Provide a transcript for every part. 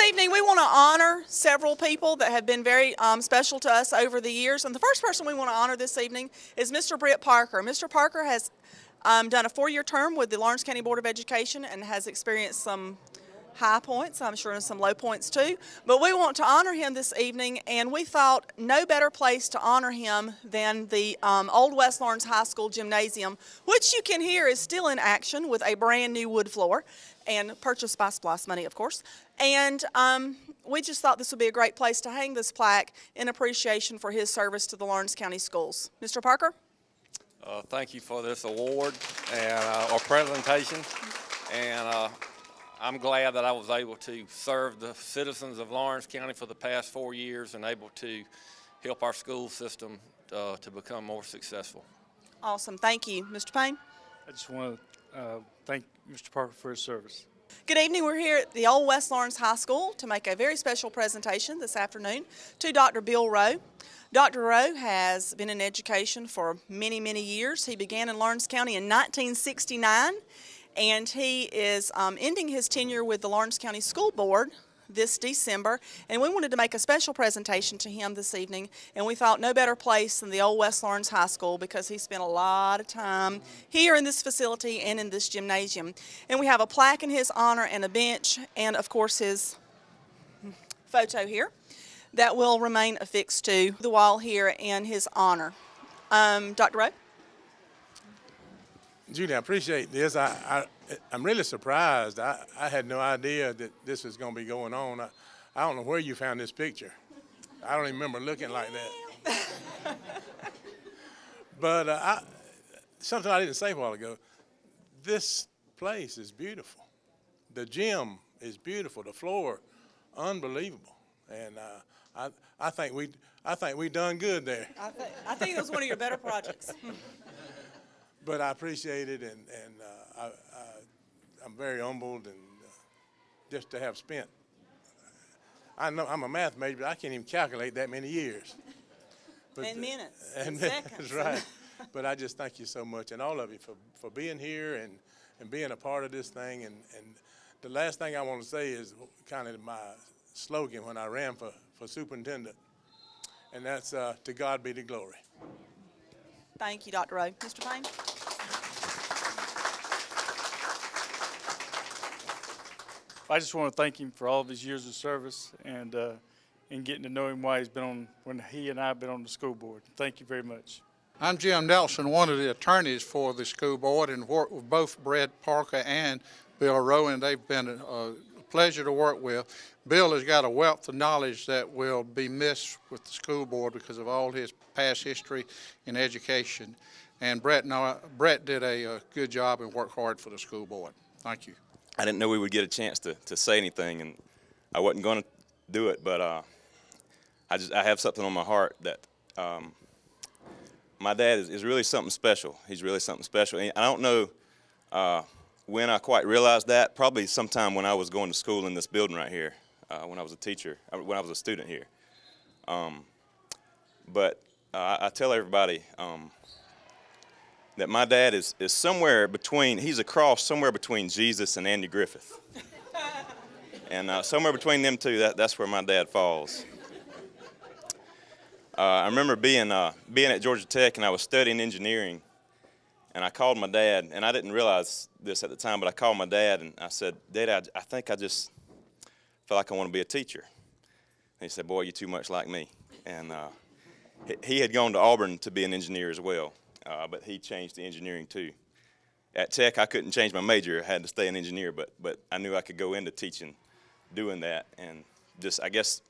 evening. We want to honor several people that have been very special to us over the years. And the first person we want to honor this evening is Mr. Brett Parker. Mr. Parker has done a 4-year term with the Lawrence County Board of Education and has experienced some high points, I'm sure, and some low points too. But we want to honor him this evening, and we thought no better place to honor him than the Old West Lawrence High School Gymnasium, which you can hear is still in action with a brand new wood floor, and purchased by SPLOST money, of course. And we just thought this would be a great place to hang this plaque in appreciation for his service to the Lawrence County schools. Mr. Parker? Thank you for this award and our presentation. And I'm glad that I was able to serve the citizens of Lawrence County for the past 4 years and able to help our school system to become more successful. Awesome. Thank you. Mr. Payne? I just want to thank Mr. Parker for his service. Good evening. We're here at the Old West Lawrence High School to make a very special presentation this afternoon to Dr. Bill Rowe. Dr. Rowe has been in education for many, many years. He began in Lawrence County in 1969, and he is ending his tenure with the Lawrence County School Board this December, and we wanted to make a special presentation to him this evening, and we thought no better place than the Old West Lawrence High School because he spent a lot of time here in this facility and in this gymnasium. And we have a plaque in his honor and a bench and, of course, his photo here that will remain affixed to the wall here in his honor. Dr. Rowe? Judy, I appreciate this. I'm really surprised. I had no idea that this was going to be going on. I don't know where you found this picture. I don't even remember looking like that. But something I didn't say a while ago, this place is beautiful. The gym is beautiful. The floor, unbelievable. And I think we done good there. I think it was one of your better projects. But I appreciate it, and I'm very humbled, and just to have spent. I know I'm a math major, but I can't even calculate that many years. And minutes, and seconds. That's right. But I just thank you so much, and all of you for being here and being a part of this thing. And the last thing I want to say is kind of my slogan when I ran for superintendent, and that's to God be the glory. Thank you, Dr. Rowe. Mr. Payne? I just want to thank him for all of his years of service and getting to know him while he's been on, when he and I have been on the school board. Thank you very much. I'm Jim Nelson, one of the attorneys for the school board, and worked with both Brett Parker and Bill Rowe, and they've been a pleasure to work with. Bill has got a wealth of knowledge that will be missed with the school board because of all his past history in education. And Brett did a good job and worked hard for the school board. Thank you. I didn't know we would get a chance to say anything, and I wasn't going to do it, but I have something on my heart that my dad is really something special. He's really something special. And I don't know when I quite realized that, probably sometime when I was going to school in this building right here, when I was a teacher, when I was a student here. But I tell everybody that my dad is somewhere between, he's a cross somewhere between Jesus and Andy Griffith. And somewhere between them two, that's where my dad falls. I remember being at Georgia Tech, and I was studying engineering, and I called my dad, and I didn't realize this at the time, but I called my dad, and I said, Dad, I think I just feel like I want to be a teacher. And he said, boy, you're too much like me. And he had gone to Auburn to be an engineer as well. But he changed to engineering too. At Tech, I couldn't change my major. I had to stay an engineer, but I knew I could go into teaching doing that, and just, I guess,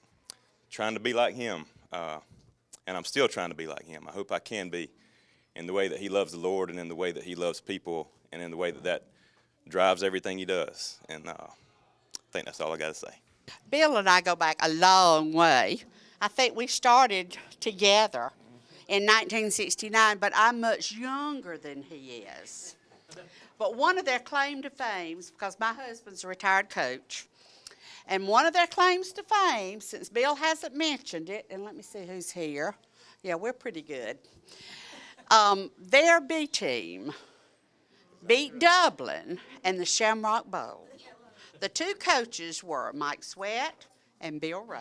trying to be like him. And I'm still trying to be like him. I hope I can be in the way that he loves the Lord and in the way that he loves people and in the way that drives everything he does. And I think that's all I got to say. Bill and I go back a long way. I think we started together in 1969, but I'm much younger than he is. But one of their claim to fame, because my husband's a retired coach, and one of their claims to fame, since Bill hasn't mentioned it, and let me see who's here. Yeah, we're pretty good. Their B team beat Dublin in the Shamrock Bowl. The two coaches were Mike Sweat and Bill Rowe.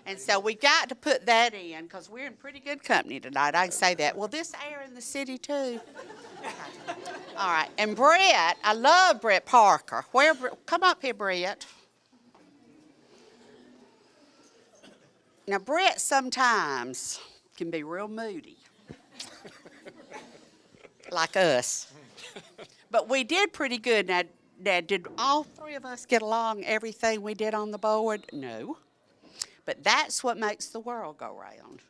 And so we got to put that in because we're in pretty good company tonight. I can say that. Will this air in the city too? All right. And Brett, I love Brett Parker. Come up here, Brett. Now, Brett sometimes can be real moody, like us. But we did pretty good. Now, did all three of us get along everything we did on the board? No. But that's what makes the world go round,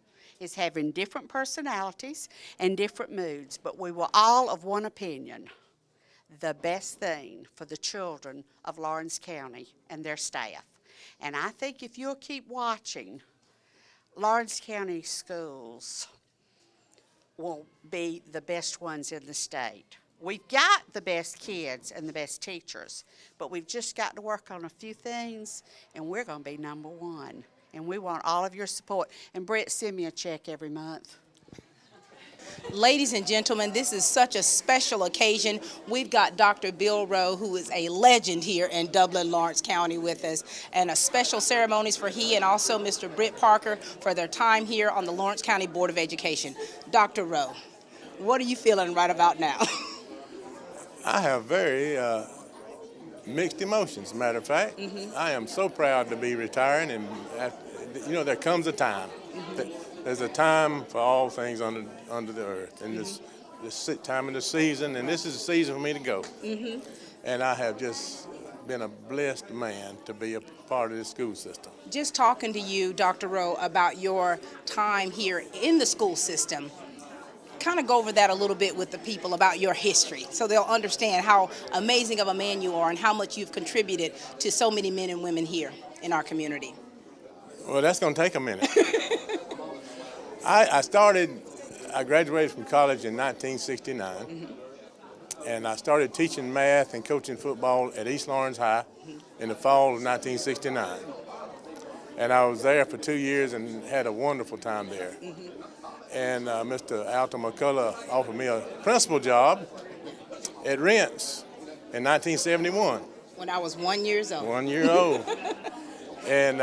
is having different personalities and different moods. But we were all of one opinion. The best thing for the children of Lawrence County and their staff. And I think if you'll keep watching, Lawrence County schools will be the best ones in the state. We've got the best kids and the best teachers, but we've just got to work on a few things, and we're going to be number one. And we want all of your support. And Brett, send me a check every month. Ladies and gentlemen, this is such a special occasion. We've got Dr. Bill Rowe, who is a legend here in Dublin, Lawrence County with us, and a special ceremonies for he and also Mr. Britt Parker for their time here on the Lawrence County Board of Education. Dr. Rowe, what are you feeling right about now? I have very mixed emotions, as a matter of fact. I am so proud to be retiring, and there comes a time. There's a time for all things under the earth, and this time in the season, and this is the season for me to go. And I have just been a blessed man to be a part of this school system. Just talking to you, Dr. Rowe, about your time here in the school system, kind of go over that a little bit with the people about your history so they'll understand how amazing of a man you are and how much you've contributed to so many men and women here in our community. Well, that's going to take a minute. I graduated from college in 1969, and I started teaching math and coaching football at East Lawrence High in the fall of 1969. And I was there for 2 years and had a wonderful time there. And Mr. Alton McCullough offered me a principal job at Rents in 1971. When I was 1 year old. 1 year old. And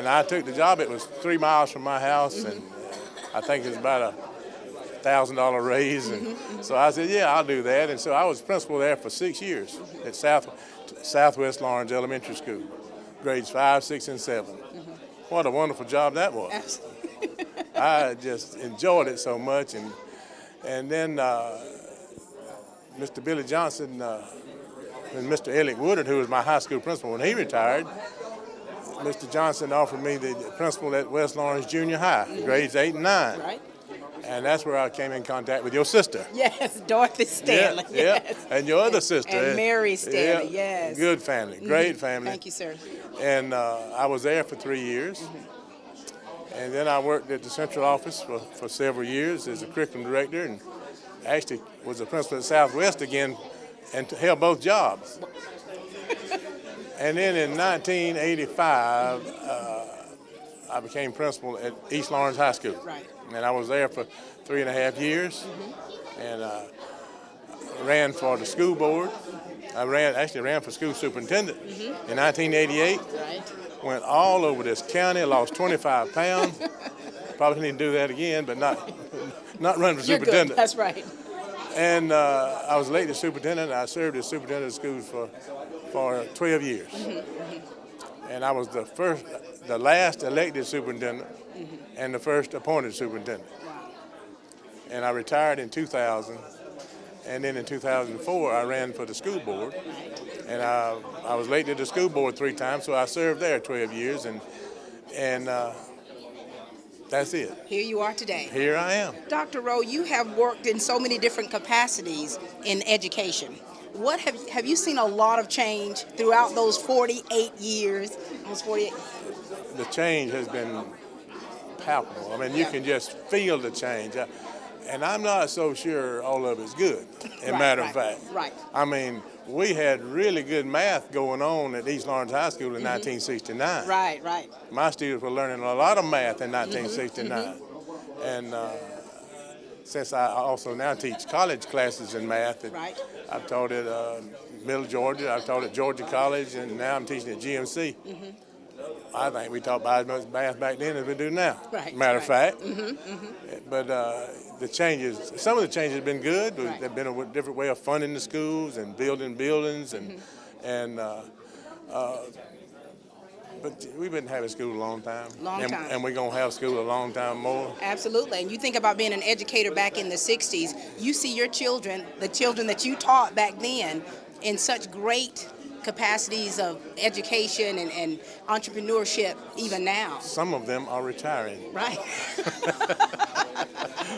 I took the job. It was 3 miles from my house, and I think it was about $1,000 raise. And so I said, yeah, I'll do that. And so I was principal there for 6 years at Southwest Lawrence Elementary School, grades 5, 6, and 7. What a wonderful job that was. Absolutely. I just enjoyed it so much. And then Mr. Billy Johnson and Mr. Ellick Woodard, who was my high school principal when he retired, Mr. Johnson offered me the principal at West Lawrence Junior High, grades 8 and 9. Right. And that's where I came in contact with your sister. Yes, Dorothy Stanley. Yeah, Yes. And your other sister. And Mary Stanley, yes. Good family, great family. Thank you, sir. And I was there for 3 years. And then I worked at the central office for several years as a curriculum director, and actually was a principal at Southwest again and held both jobs. And then in 1985, I became principal at East Lawrence High School. Right. And I was there for 3.5 years, and ran for the school board. I actually ran for school superintendent in 1988. Right. Went all over this county, lost 25 pounds. Probably need to do that again, but not run for You're superintendent. good. That's right. And I was elected superintendent. I served as superintendent of schools for 12 years. And I was the last elected superintendent and the first appointed superintendent. Wow. And I retired in 2000. And then in 2004, I ran for the school board. And I was elected to the school board 3 times, so I served there 12 years. And that's it. Here you are today. Here I am. Dr. Rowe, you have worked in so many different capacities in education. What have you seen a lot of change throughout those 48 years? Almost 48. The change has been palpable. I mean, you can just feel the change. And I'm not so sure all of it's good, as a matter of fact. Right. I mean, we had really good math going on at East Lawrence High School in 1969. Right. My students were learning a lot of math in 1969. And since I also now teach college classes in math, Right. I've taught at Middle Georgia. I taught at Georgia College, and now I'm teaching at GMC. I think we taught about as much math back then as we do now. Right, Matter of right. fact. But the changes, some of the changes have been good. Right. There've been a different way of funding the schools and building buildings, but we've been having school a long time. And we're going to have school a long time more. Absolutely. And you think about being an educator back in the 60s, you see your children, the children that you taught back then, in such great capacities of education and entrepreneurship even now. Some of them are retiring. Right.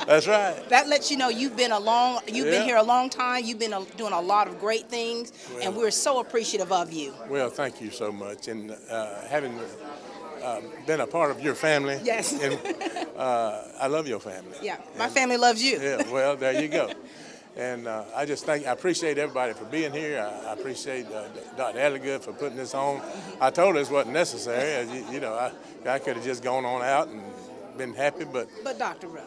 That's right. That lets you know you've been here a long time. You've been doing a lot of great things, and we're so appreciative of you. Well, thank you so much. And having been a part of your family. Yes. And, I love your family. Yeah, my family loves you. Yeah, well, there you go. And I appreciate everybody for being here. I appreciate Dr. Elligood for putting this on. I told her it wasn't necessary. You know, I could have just gone on out and been happy, but Dr. Rowe.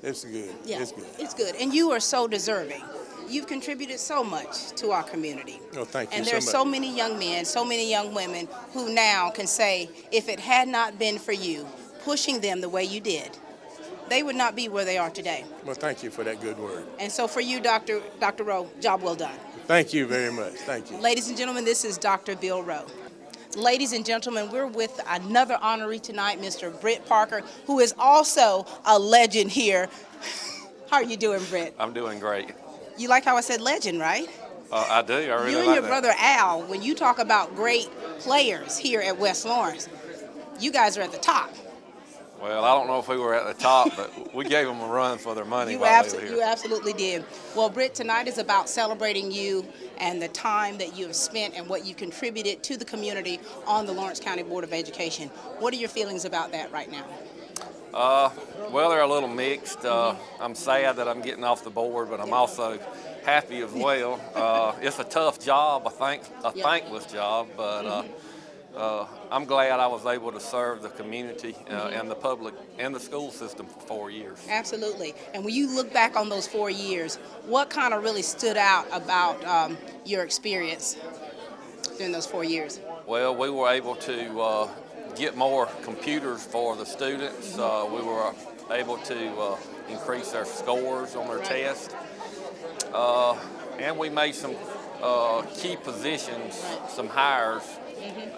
It's good. Yeah, it's good. It's good. And you are so deserving. You've contributed so much to our community. Well, thank you and so much. there's so many young men, so many young women who now can say, if it had not been for you pushing them the way you did, they would not be where they are today. Well, thank you for that good word. And so for you, Dr. Rowe, job well done. Thank you very much. Thank you. Ladies and gentlemen, this is Dr. Bill Rowe. Ladies and gentlemen, we're with another honoree tonight, Mr. Britt Parker, who is also a legend here. How are you doing, Britt? I'm doing great. You like how I said legend, right? I do. I really like that. You and your brother Al, when you talk about great players here at West Lawrence, you guys are at the top. Well, I don't know if we were at the top, but we gave them a run for their money You while they were here. You absolutely did. Well, Britt, tonight is about celebrating you and the time that you have spent and what you contributed to the community on the Lawrence County Board of Education. What are your feelings about that right now? Well, they're a little mixed. I'm sad that I'm getting off the board, but I'm also happy as well. It's a tough job, a thankless job, but I'm glad I was able to serve the community and the public and the school system for 4 years. Absolutely. And when you look back on those 4 years, what kind of really stood out about your experience during those 4 years? Well, we were able to get more computers for the students. We were able to increase their scores on their tests. And we made some key positions, some hires.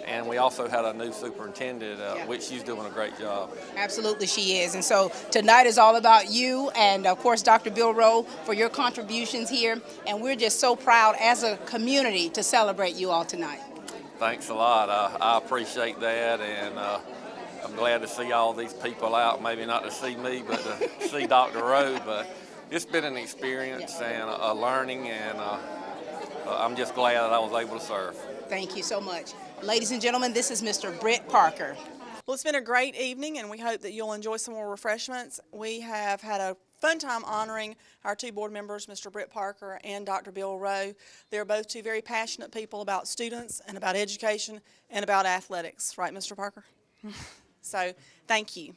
And we also had a new superintendent, which she's doing a great job. Absolutely, she is. And so tonight is all about you and, of course, Dr. Bill Rowe for your contributions here. And we're just so proud as a community to celebrate you all tonight. Thanks a lot. I appreciate that, and I'm glad to see all these people out. Maybe not to see me, but to see Dr. Rowe. But it's been an experience and a learning, and I'm just glad that I was able to serve. Thank you so much. Ladies and gentlemen, this is Mr. Britt Parker. Well, it's been a great evening, and we hope that you'll enjoy some more refreshments. We have had a fun time honoring our two board members, Mr. Britt Parker and Dr. Bill Rowe. They're both two very passionate people about students and about education and about athletics. Right, Mr. Parker? So, thank you.